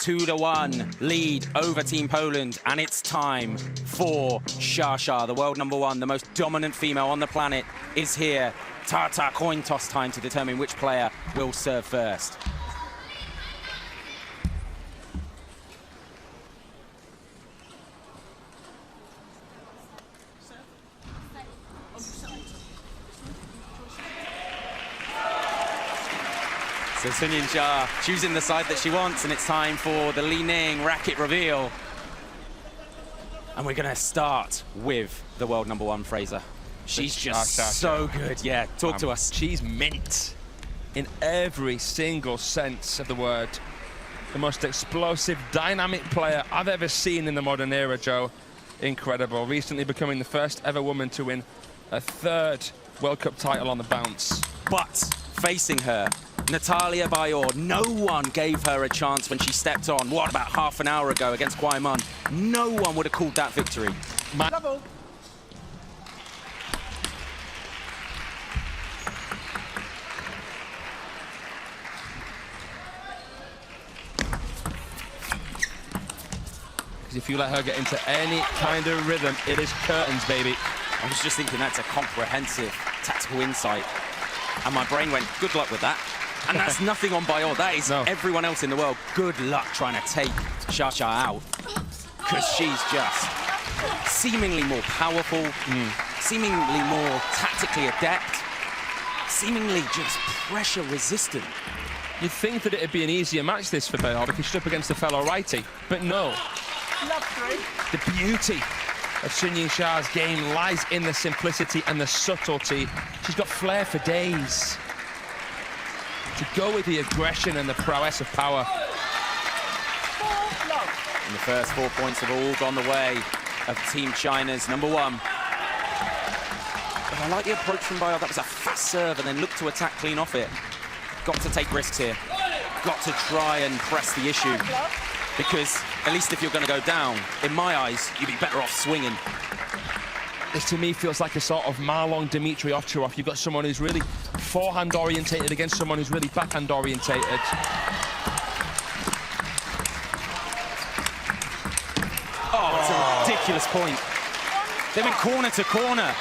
2-1 lead over Team Poland, and it's time for Sasha, the world #1, the most dominant female on the planet, is here. Ta-ta, coin toss time to determine which player will serve first. So Yingsha choosing the side that she wants, and it's time for the Li Ning racket reveal. And we're gonna start with the world #1, Fraser. She's just so good. Yeah, talk to us. She's mint in every single sense of the word. The most explosive, dynamic player I've ever seen in the modern era, Joe. Incredible. Recently becoming the first ever woman to win a 3rd World Cup title on the bounce. But facing her, Natalia BAJOR, no one gave her a chance when she stepped on, what, about half an hour ago against Kwaimun. No one would have called that victory. Double. Because if you let her get into any kind of rhythm, it is curtains, baby. I was just thinking that's a comprehensive tactical insight. And my brain went, good luck with that. And that's nothing on BAJOR. That is everyone else in the world. Good luck trying to take Sasha out. Because she's just seemingly more powerful, seemingly more tactically adept, seemingly just pressure resistant. You'd think that it'd be an easier match, this, for BAJOR, because she's up against a fellow righty. But no. The beauty of Yingsha's game lies in the simplicity and the subtlety. She's got flair for days. To go with the aggression and the prowess of power. And the first 4 points have all gone the way of Team China's #1. But I like the approach from BAJOR. That was a fast serve and then look to attack clean off it. Got to take risks here. Got to try and press the issue. Because at least if you're going to go down, in my eyes, you'd be better off swinging. This to me feels like a sort of Marlon Dimitri Ovtcharov. You've got someone who's really forehand orientated against someone who's really backhand orientated. Oh, it's a ridiculous point. They went corner to corner,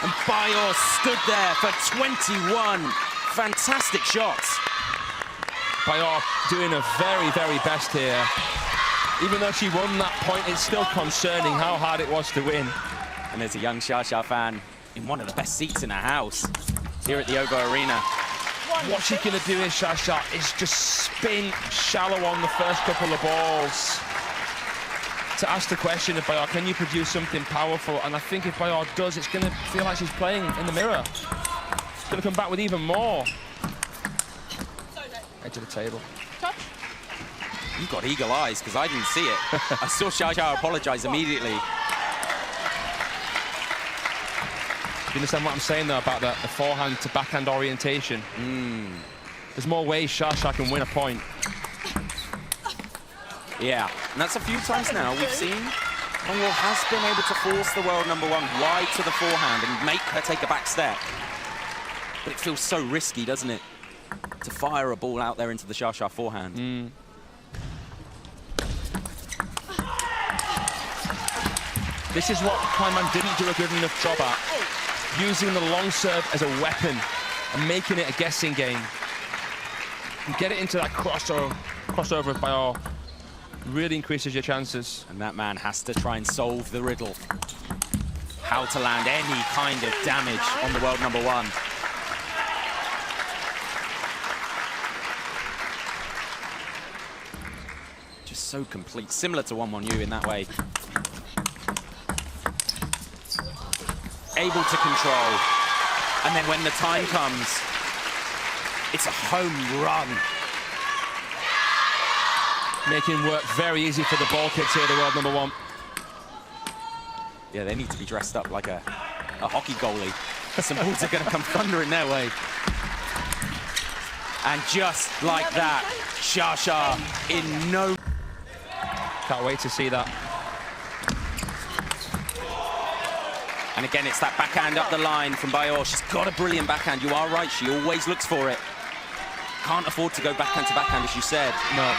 and BAJOR stood there for 21 fantastic shots. BAJOR doing her very, very best here. Even though she won that point, it's still concerning how hard it was to win. And there's a young Sasha fan in one of the best seats in the house here at the OVO Arena. What she's going to do is, Sasha, is just spin shallow on the first couple of balls. To ask the question of BAJOR, can you produce something powerful? And I think if BAJOR does, it's going to feel like she's playing in the mirror. It's going to come back with even more. Edge of the table. You've got eagle eyes, because I didn't see it. I saw Sasha apologize immediately. You understand what I'm saying, though, about the forehand to backhand orientation? There's more ways Sasha can win a point. Yeah, and that's a few times now we've seen BAJOR has been able to force the world #1 wide to the forehand and make her take a back step. But it feels so risky, doesn't it? To fire a ball out there into the Sasha forehand. This is what Kwaimun didn't do a good enough job at. Using the long serve as a weapon and making it a guessing game. And get it into that crossover of BAJOR. Really increases your chances. And that man has to try and solve the riddle. How to land any kind of damage on the world #1. Just so complete, similar to Wonwon-Yu in that way. Able to control, and then when the time comes, it's a home run. Making work very easy for the ball kicks here, the world #1. Yeah, they need to be dressed up like a hockey goalie. Some balls are going to come thundering their way. And just like that, Sasha in no... Can't wait to see that. And again, it's that backhand up the line from BAJOR. She's got a brilliant backhand. You are right, she always looks for it. Can't afford to go backhand to backhand, as you said. No.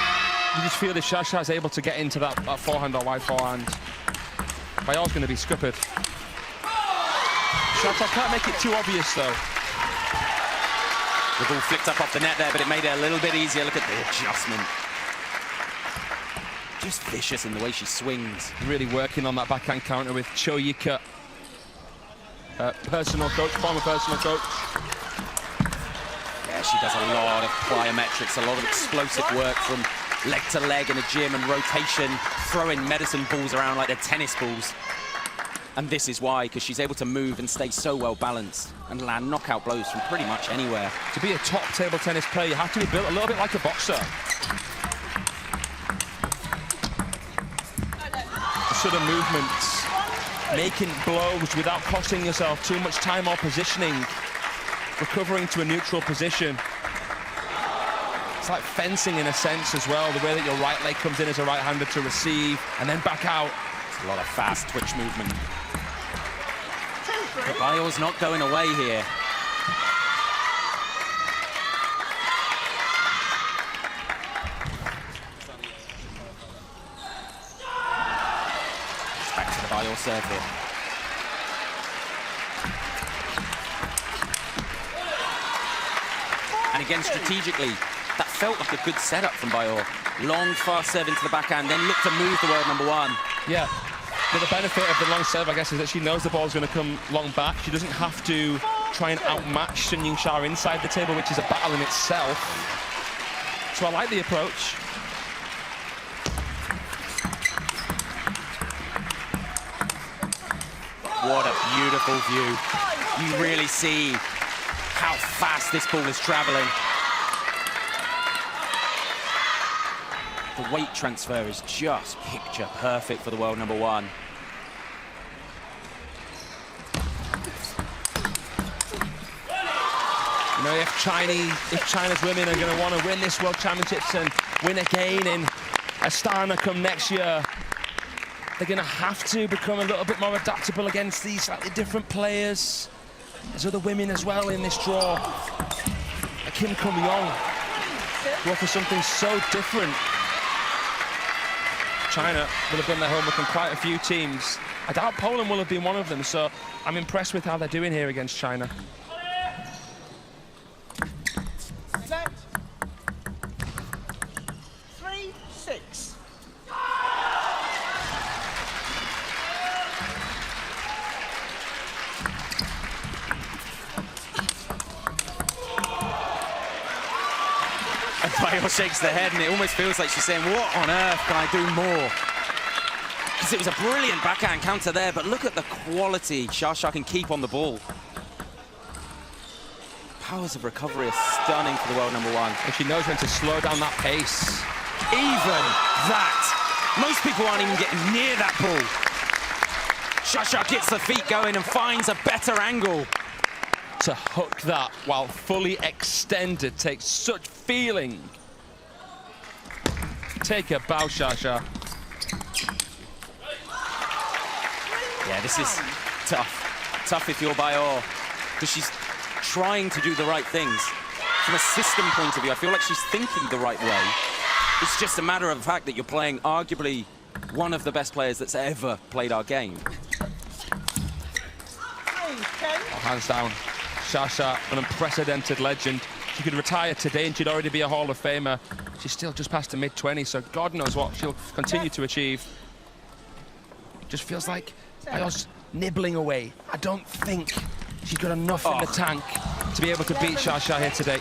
You just feel if Shasha is able to get into that forehand or wide forehand, BAJOR's going to be scuppered. Shasha can't make it too obvious, though. The ball flicked up off the net there, but it made it a little bit easier. Look at the adjustment. Just vicious in the way she swings. Really working on that backhand counter with Yingsha, personal coach, former personal coach. Yeah, she does a lot of plyometrics, a lot of explosive work from leg to leg in a gym and rotation, throwing medicine balls around like they're tennis balls. And this is why, because she's able to move and stay so well balanced and land knockout blows from pretty much anywhere. To be a top table tennis player, you have to be built a little bit like a boxer. The sort of movements, making blows without costing yourself too much time or positioning, recovering to a neutral position. It's like fencing in a sense as well, the way that your right leg comes in as a right-hander to receive and then back out. It's a lot of fast twitch movement. But BAJOR's not going away here. It's back to the BAJOR serve here. And again, strategically, that felt like a good setup from BAJOR. Long, fast serve into the backhand, then look to move the world number one. Yeah, but the benefit of the long serve, I guess, is that she knows the ball's going to come long back. She doesn't have to try and outmatch Yingsha inside the table, which is a battle in itself. So I like the approach. What a beautiful view. You really see how fast this ball is traveling. The weight transfer is just picture perfect for the world number one. You know, if China's women are going to want to win this World Championships and win again in Astana come next year, they're going to have to become a little bit more adaptable against these slightly different players. There's other women as well in this draw, like Kim Kung-yong, who offer something so different. China will have done their homework on quite a few teams. I doubt Poland will have been one of them, so I'm impressed with how they're doing here against China. Set. 3-6. And BAJOR shakes the head, and it almost feels like she's saying, what on earth can I do more? Because it was a brilliant backhand counter there, but look at the quality Shasha can keep on the ball. Powers of recovery are stunning for the world number one. And she knows when to slow down that pace. Even that. Most people aren't even getting near that ball. Shasha gets the feet going and finds a better angle. To hook that while fully extended takes such feeling. Take a bow, Shasha. Yeah, this is tough. Tough if you're BAJOR, because she's trying to do the right things. From a system point of view, I feel like she's thinking the right way. It's just a matter of the fact that you're playing arguably one of the best players that's ever played our game. Oh, hands down. Shasha, an unprecedented legend. She could retire today and she'd already be a Hall of Famer. She's still just past the mid-20s, so God knows what she'll continue to achieve. Just feels like BAJOR's nibbling away. I don't think she's got enough in the tank to be able to beat Shasha here today.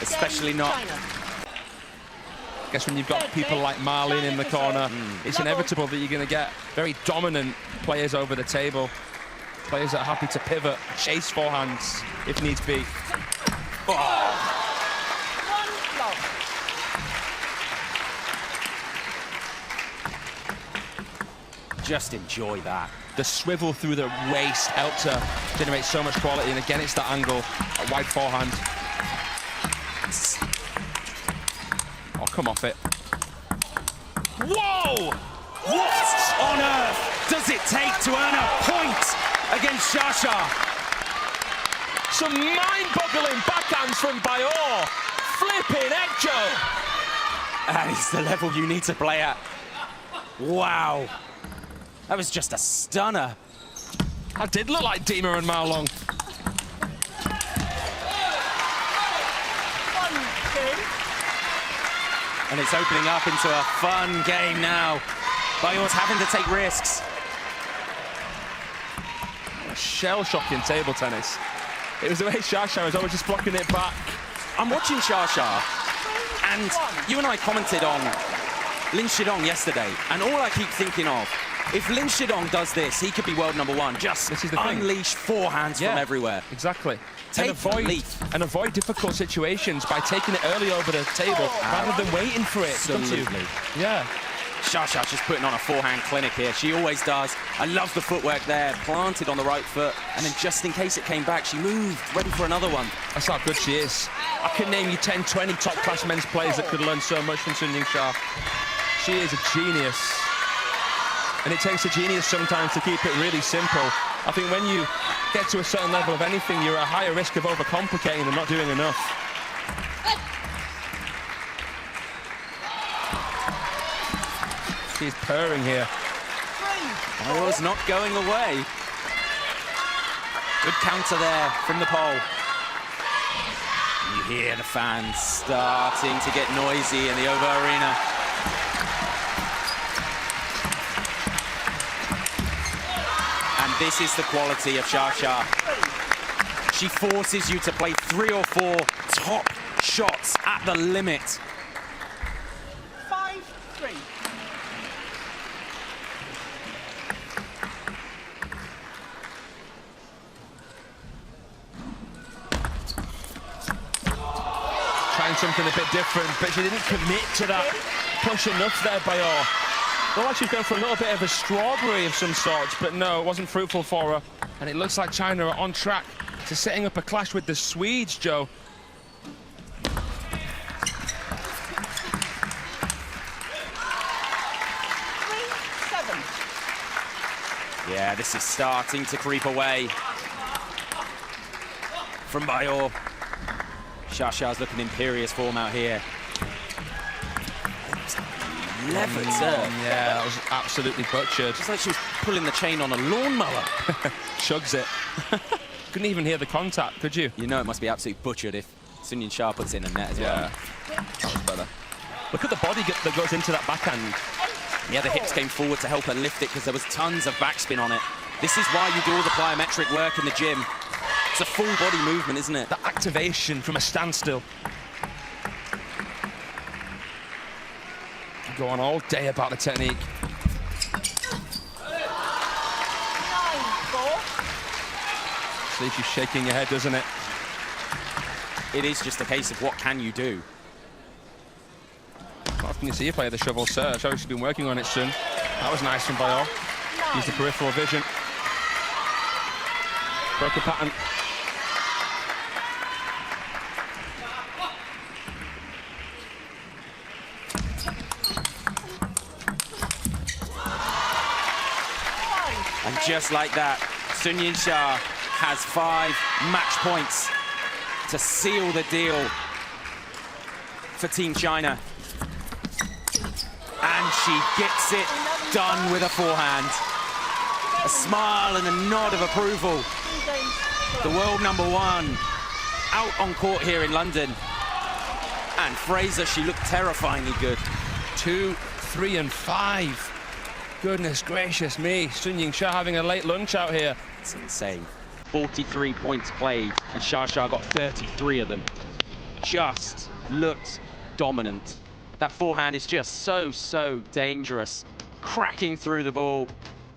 Especially not. I guess when you've got people like Marlin in the corner, it's inevitable that you're going to get very dominant players over the table. Players that are happy to pivot, chase forehands if needs be. Just enjoy that. The swivel through the waist helped her generate so much quality, and again, it's that angle, a wide forehand. Oh, come off it. Whoa! What on earth does it take to earn a point against Shasha? Some mind-boggling backhands from BAJOR. Flipping heck, Joe. That is the level you need to play at. Wow. That was just a stunner. That did look like Dima and Mao Long. 1, 2. And it's opening up into a fun game now. BAJOR's having to take risks. Shell-shocking table tennis. It was the way Xia was always just blocking it back. I'm watching Xia, and you and I commented on Lin Shidong yesterday, and all I keep thinking of, if Lin Shidong does this, he could be world #1. Just this is the unleash forehands from everywhere. Exactly. Take and avoid difficult situations by taking it early over the table rather than waiting for it. Absolutely. Yeah. Xia just putting on a forehand clinic here. She always does. I love the footwork there, planted on the right foot, and then just in case it came back, she moved, ready for another one. That's how good she is. I can name you 10, 20 top-class men's players that could learn so much from Sun Yingsha. She is a genius. And it takes a genius sometimes to keep it really simple. I think when you get to a certain level of anything, you're at a higher risk of overcomplicating and not doing enough. She's purring here. BAJOR's not going away. Good counter there from the pole. You hear the fans starting to get noisy in the OVO arena. And this is the quality of Xia. She forces you to play 3 or 4 top shots at the limit. 5-3. Trying something a bit different, but she didn't commit to that push enough there, BAJOR. Well, like she was going for a little bit of a strawberry of some sorts, but no, it wasn't fruitful for her. And it looks like China are on track to setting up a clash with the Swedes, Joe. 3-7. Yeah, this is starting to creep away from BAJOR. Xia's looking imperious form out here. Levered serve. Yeah, that was absolutely butchered. Just like she was pulling the chain on a lawnmower. Chugs it. Couldn't even hear the contact, could you? You know it must be absolutely butchered if Sun Yingsha puts it in the net as well. That was better. Look at the body that goes into that backhand. Yeah, the hips came forward to help her lift it because there was tons of backspin on it. This is why you do all the plyometric work in the gym. It's a full body movement, isn't it? The activation from a standstill. You go on all day about the technique. 9-4. Leaves you shaking your head, doesn't it? It is just a case of what can you do. Not often you see you play the shovel serve. Shows she's been working on it soon. That was nice from BAJOR. Use the peripheral vision. Broke a pattern. And just like that, Sun Yingsha has 5 match points to seal the deal for Team China. And she gets it done with a forehand. A smile and a nod of approval. The world #1 out on court here in London. And Fraser, she looked terrifyingly good. 2, 3, and 5. Goodness gracious me. Sun Yingsha having a late lunch out here. It's insane. 43 points played, and Xia got 33 of them. Just looked dominant. That forehand is just so dangerous. Cracking through the ball.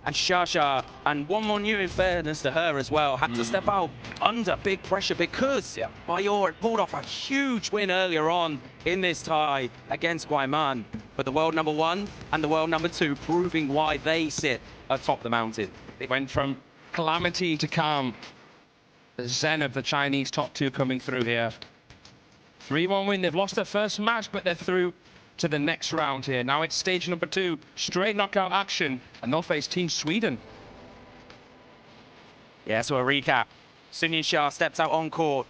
And Xia, and one more new in fairness to her as well, had to step out under big pressure because BAJOR had pulled off a huge win earlier on in this tie against Guayman. But the world #1 and the world #2 proving why they sit atop the mountain. It went from calamity to calm. The zen of the Chinese top 2 coming through here. 3-1 win. They've lost their first match, but they're through to the next round here. Now it's stage #2, straight knockout action, and they'll face Team Sweden. Yeah, so a recap. Sun Yingsha steps out on court.